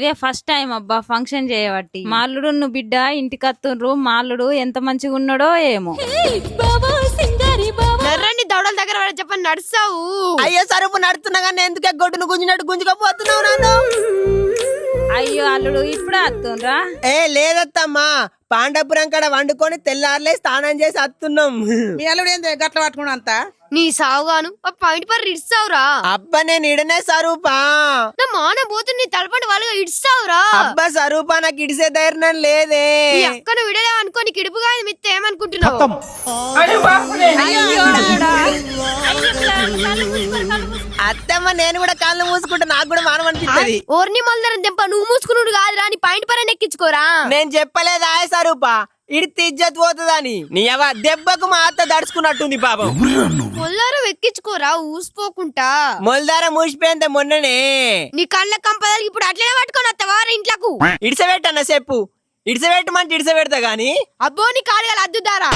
ఇదే first time అబ్బా function చేయబట్టి మాల్లుడు నువ్వు బిడ్డ ఇంటికి వస్తుండ్రు. మాల్లుడు ఎంత మంచిగా ఉన్నాడో ఏమో. నర్రండి దౌడల దగ్గర చెప్పని నడుస్తావు. అయ్యో సరుపు నడుతున్నా కానీ ఎందుకే గొడ్డును గుంజినట్టు గుంజుకపోతున్నావు నన్ను? అయ్యో అల్లుడు ఇప్పుడే వస్తుండ్రా? ఏ లేదత్తమ్మా, పాండపురం కాడ వండుకొని తెల్లారులే స్నానం చేసి వస్తున్నాం. మీ అల్లుడు ఏంది గట్ల పట్టుకున్నా అంతా? నీ సావుగాను పాయింట్ పర్ ఇడుస్తావురా. అబ్బా నేను ఇడనే సరూపా. నా మాన పోతుంది నీ తలపండి వాళ్ళగా ఇడుస్తావురా. అబ్బా సరూపా నాకు ఇడిసే ధైర్యం లేదే. నీ అక్కను విడలే అనుకో నీకు ఇడుపుగా మిత్త ఏమనుకుంటున్నావు? అత్తమ్మ నేను కూడా కళ్ళు మూసుకుంటే నాకు కూడా మానం అనిపిస్తుంది. ఓర్ని మల్దరం దెంప నువ్వు మూసుకున్నాడు కాదురా నీ పాయింట్ పర్ ఎక్కించుకోరా. నేను చెప్పలేదా సరూపా ఇడితే ఇజ్జత్ పోతుందని. నీ అవ్వ దెబ్బకు మా అత్త దడుచుకున్నట్టుంది పాపం. మొల్లారం ఎక్కించుకోరా ఊసిపోకుంటా. మొలదార మూసిపోయింది మొన్ననే. నీ కళ్ళ కంపదలకి ఇప్పుడు అట్లనే పట్టుకొని వస్తావా ఇంట్లకు? ఇడిసెపెట్టన్న చెప్పు. ఇడిసెపెట్టమంటే ఇడిసెపెడతా గాని అబ్బో నీ కాలుగా అద్దుదారా.